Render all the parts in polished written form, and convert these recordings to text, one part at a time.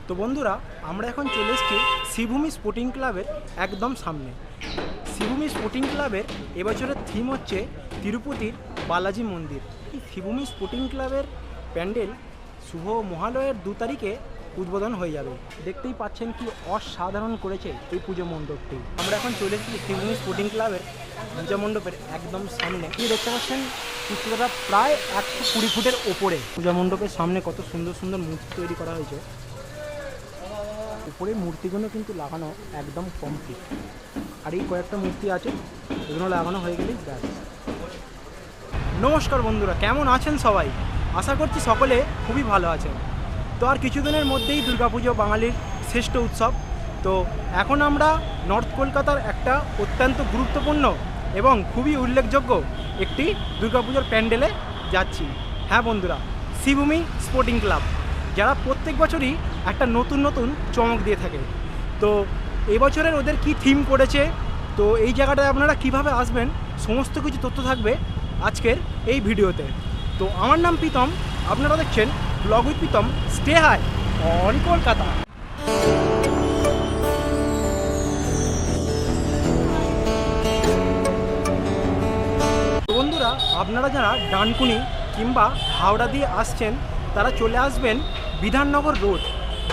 তো বন্ধুরা, আমরা এখন চলে এসেছি শ্রীভূমি স্পোর্টিং ক্লাবের একদম সামনে। শ্রীভূমি স্পোর্টিং ক্লাবের এবছরের থিম হচ্ছে তিরুপতির বালাজি মন্দির। এই শ্রীভূমি স্পোর্টিং ক্লাবের প্যান্ডেল শুভ মহালয়ের 2 তারিখে উদ্বোধন হয়ে যাবে। দেখতেই পাচ্ছেন কি অসাধারণ করেছে এই পুজো মণ্ডপটি। আমরা এখন চলে এসেছি শ্রীভূমি স্পোর্টিং ক্লাবের পূজা মণ্ডপের একদম সামনে। আপনি দেখতে পাচ্ছেন উচ্চতা প্রায় 120 ফুটের ওপরে। পূজা মণ্ডপের সামনে কত সুন্দর সুন্দর মূর্তি তৈরি করা হয়েছে। উপরে মূর্তিগুলো কিন্তু লাগানো একদম কমপ্লিট, আর এই কয়েকটা মূর্তি আছে, এগুলো লাগানো হয়ে গেলেই ব্যাস। নমস্কার বন্ধুরা, কেমন আছেন সবাই? আশা করছি সকলে খুবই ভালো আছেন। তো আর কিছুদিনের মধ্যেই দুর্গাপুজো বাঙালির শ্রেষ্ঠ উৎসব। তো এখন আমরা নর্থ কলকাতার একটা অত্যন্ত গুরুত্বপূর্ণ এবং খুবই উল্লেখযোগ্য একটি দুর্গাপুজোর প্যান্ডেলে যাচ্ছি। হ্যাঁ বন্ধুরা, শ্রীভূমি স্পোর্টিং ক্লাব, যারা প্রত্যেক বছরই একটা নতুন নতুন চমক দিয়ে থাকে। তো এবছরের ওদের কি থিম করেছে, তো এই জায়গাটায় আপনারা কিভাবে আসবেন, সমস্ত কিছু তথ্য থাকবে আজকের এই ভিডিওতে। তো আমার নাম প্রীতম, আপনারা দেখছেন blog with Pritam, stay high on Kolkata. বন্ধুরা, আপনারা যারা ডানকুনি কিংবা হাওড়া দিয়ে আসছেন তারা চলে আসবেন Bidhannagar road.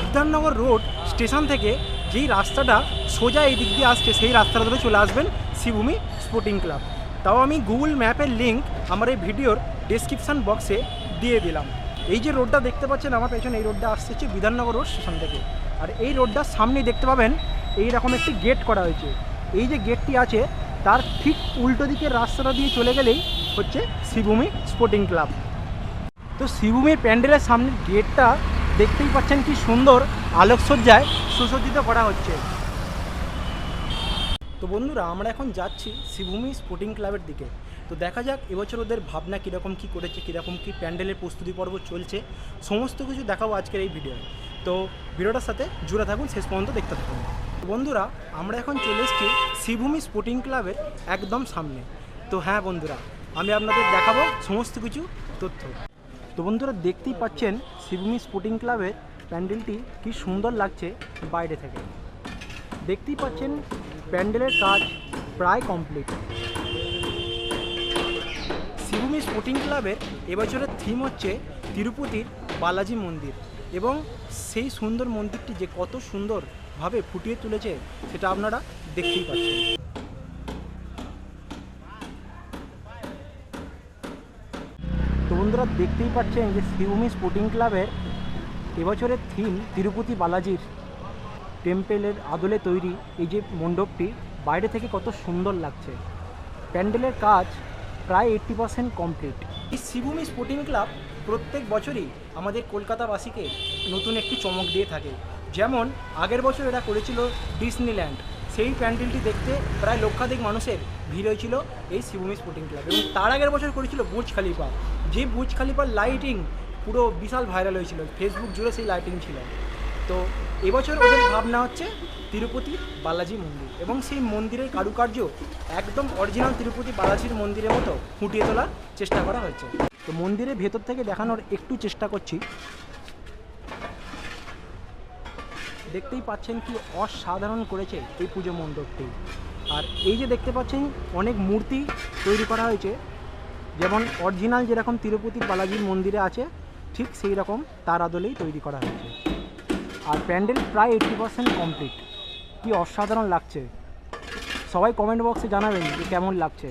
Bidhannagar road station থেকে যেই রাস্তাটা সোজা এই দিক দিয়ে আসছে, সেই রাস্তাটা ধরে চলে আসবেন শ্রীভূমি স্পোর্টিং ক্লাব। তাও আমি গুগল ম্যাপের লিঙ্ক আমার এই ভিডিওর ডেসক্রিপশান বক্সে দিয়ে দিলাম। এই যে রোডটা দেখতে পাচ্ছেন আমার পেছনে, এই রোডটা আসছে হচ্ছে বিধাননগর রোড স্টেশন থেকে। আর এই রোডটার সামনেই দেখতে পাবেন এইরকম একটি গেট করা হয়েছে। এই যে গেটটি আছে তার ঠিক উল্টো দিকের রাস্তাটা দিয়ে চলে গেলেই হচ্ছে শ্রীভূমি স্পোর্টিং ক্লাব। তো শ্রীভূমির প্যান্ডেলের সামনের গেটটা দেখতেই পাচ্ছেন কি সুন্দর আলোকসজ্জায় সুসজ্জিত করা হচ্ছে। তো বন্ধুরা, আমরা এখন যাচ্ছি শ্রীভূমি স্পোর্টিং ক্লাবের দিকে। তো দেখা যাক এবছর ওদের ভাবনা কীরকম কী করেছে, কীরকম কী প্যান্ডেলের প্রস্তুতি পর্ব চলছে, সমস্ত কিছু দেখাবো আজকের এই ভিডিওয়। তো ভিডিওটার সাথে জুড়ে থাকুন, শেষ পর্যন্ত দেখতে থাকুন। বন্ধুরা, আমরা এখন চলে এসেছি শ্রীভূমি স্পোর্টিং ক্লাবের একদম সামনে। তো হ্যাঁ বন্ধুরা, আমি আপনাদের দেখাবো সমস্ত কিছু তথ্য। তো বন্ধুরা, দেখতেই পাচ্ছেন শ্রীভূমি স্পোর্টিং ক্লাবের প্যান্ডেলটি কি সুন্দর লাগছে বাইরে থেকে। দেখতেই পাচ্ছেন প্যান্ডেলের কাজ প্রায় কমপ্লিট। শ্রীভূমি স্পোর্টিং ক্লাবের এবছরের থিম হচ্ছে তিরুপতির বালাজি মন্দির, এবং সেই সুন্দর মন্দিরটি যে কত সুন্দরভাবে ফুটিয়ে তুলেছে সেটা আপনারা দেখতেই পাচ্ছেন। তো বন্ধুরা, দেখতেই পাচ্ছেন যে শ্রীভূমি স্পোর্টিং ক্লাবের এবছরের থিম তিরুপতি বালাজির টেম্পেলের আদলে তৈরি এই যে মণ্ডপটি বাইরে থেকে কত সুন্দর লাগছে। প্যান্ডেলের কাজ প্রায় 80% কমপ্লিট। এই শ্রীভূমি স্পোর্টিং ক্লাব প্রত্যেক বছরই আমাদের কলকাতাবাসীকে নতুন একটি চমক দিয়ে থাকে। যেমন আগের বছর এরা করেছিল ডিসনিল্যান্ড, সেই প্যান্ডেলটি দেখতে প্রায় লক্ষাধিক মানুষের ভিড় হয়েছিল এই শ্রীভূমি স্পোর্টিং ক্লাব। এবং তার আগের বছর করেছিল বুর্জ খলিফা, যে বুর্জ খলিফার লাইটিং পুরো বিশাল ভাইরাল হয়েছিল, ফেসবুক জুড়ে সেই লাইটিং ছিল। তো এবছর ওদের ভাবনা হচ্ছে তিরুপতি বালাজি মন্দির, এবং সেই মন্দিরের কারুকার্য একদম অরিজিনাল তিরুপতি বালাজির মন্দিরের মতো ফুটিয়ে তোলার চেষ্টা করা হয়েছে। তো মন্দিরের ভেতর থেকে দেখানোর একটু চেষ্টা করছি। দেখতেই পাচ্ছেন কি অসাধারণ করেছে এই পুজো মণ্ডপটি। আর এই যে দেখতে পাচ্ছেন অনেক মূর্তি তৈরি করা হয়েছে, যেমন অরিজিনাল যেরকম তিরুপতি বালাজির মন্দিরে আছে ঠিক সেই রকম তার আদলেই তৈরি করা হয়েছে। আর প্যান্ডেল প্রায় 80% কমপ্লিট। কি অসাধারণ লাগছে, সবাই কমেন্ট বক্সে জানাবেন যে কেমন লাগছে।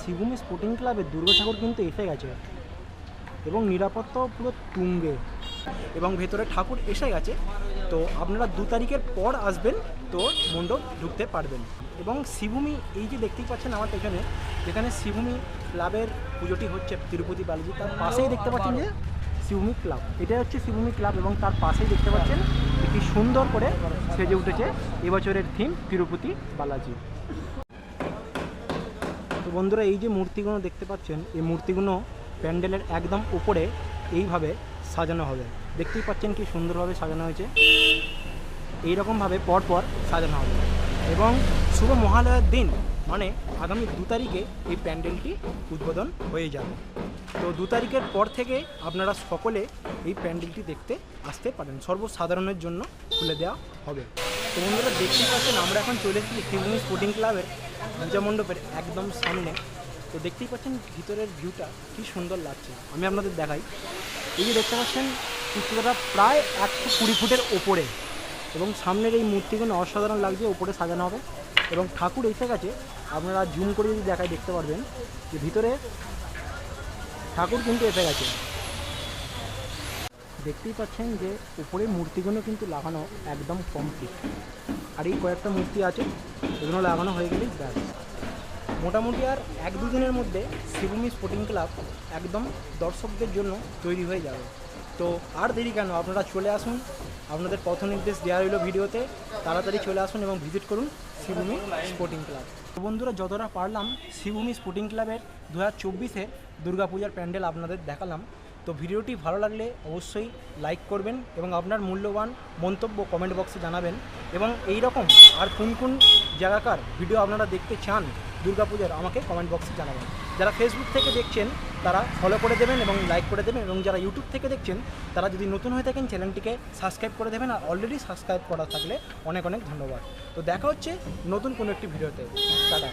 শ্রীভূমি স্পোর্টিং ক্লাবে দুর্গা ঠাকুর কিন্তু এসে গেছে, এবং নিরাপত্তাও পুরো তুঙ্গে, এবং ভেতরে ঠাকুর এসে গেছে। তো আপনারা 2 তারিখের পর আসবেন তো মণ্ডপ ঢুকতে পারবেন। এবং শ্রীভূমি এই যে দেখতেই পাচ্ছেন আমার পেছনে, যেখানে শ্রীভূমি ক্লাবের পুজোটি হচ্ছে তিরুপতি বালাজি, তার পাশেই দেখতে পাচ্ছেন যে শিবভূমি ক্লাব। এটা হচ্ছে শিবভূমি ক্লাব এবং তার পাশেই দেখতে পাচ্ছেন কি সুন্দর করে সেজে উঠেছে এবছরের থিম তিরুপতি বালাজি। তো বন্ধুরা, এই যে মূর্তিগুলো দেখতে পাচ্ছেন, এই মূর্তিগুলো প্যান্ডেলের একদম উপরে এইভাবে সাজানো হবে। দেখতেই পাচ্ছেন কি সুন্দরভাবে সাজানো হয়েছে, এইরকমভাবে পরপর সাজানো হবে এবং শুভ মহালয়ার দিন মানে আগামী 2 তারিখে এই প্যান্ডেলটি উদ্বোধন হয়ে যাবে। তো 2 তারিখের পর থেকে আপনারা সকলে এই প্যান্ডেলটি দেখতে আসতে পারেন, সর্বসাধারণের জন্য খুলে দেওয়া হবে। তো বন্ধুরা, দেখতেই পাচ্ছেন আমরা এখন চলে এসেছি শিবভূমি স্পোর্টিং ক্লাবের পূজা মণ্ডপের একদম সামনে। তো দেখতেই পাচ্ছেন ভিতরের ভিউটা কী সুন্দর লাগছে, আমি আপনাদের দেখাই। এই যে দেখতে পাচ্ছেন উচ্চতাটা প্রায় 120 ফুটের ওপরে এবং সামনের এই মূর্তিগুলো অসাধারণ লাগছে, ওপরে সাজানো হবে এবং ঠাকুর এসে গেছে। আপনারা জুম করে যদি দেখায় দেখতে পারবেন যে ভিতরে ঠাকুর কিন্তু এসে গেছে। দেখতেই পাচ্ছেন যে উপরে মূর্তিগুলো কিন্তু লাগানো একদম কমপ্লিট, আর এই কয়েকটা মূর্তি আছে, এগুলো লাগানো হয়ে গেলেই ব্যাস। মোটামুটি আর 1-2 দিনের মধ্যে শিবভূমি স্পোর্টিং ক্লাব একদম দর্শকদের জন্য তৈরি হয়ে যাবে। তো আর দেরি কেন, আপনারা চলে আসুন, আপনাদের পথ নির্দেশ দেওয়া রইল ভিডিওতে। তাড়াতাড়ি চলে আসুন এবং ভিজিট করুন শিবভূমি স্পোর্টিং ক্লাব। তো বন্ধুরা, যতটা পারলাম শিবভূমি স্পোর্টিং ক্লাবের 2024-এর দুর্গাপূজার প্যান্ডেল আপনাদের দেখালাম। তো ভিডিওটি ভালো লাগলে অবশ্যই লাইক করবেন এবং আপনার মূল্যবান মন্তব্য কমেন্ট বক্সে জানাবেন। এবং এই রকম আর কোন কোন জায়গাকার ভিডিও আপনারা দেখতে চান দুর্গাপূজার, আমাকে কমেন্ট বক্সে জানাবেন। যারা ফেসবুক থেকে দেখছেন তারা ফলো করে দেবেন এবং লাইক করে দেবেন, এবং যারা ইউটিউব থেকে দেখছেন তারা যদি নতুন হয়ে থাকেন চ্যানেলটিকে সাবস্ক্রাইব করে দেবেন, আর অলরেডি সাবস্ক্রাইব করা থাকলে অনেক অনেক ধন্যবাদ। তো দেখা হচ্ছে নতুন কোনো একটি ভিডিওতে। টাটা।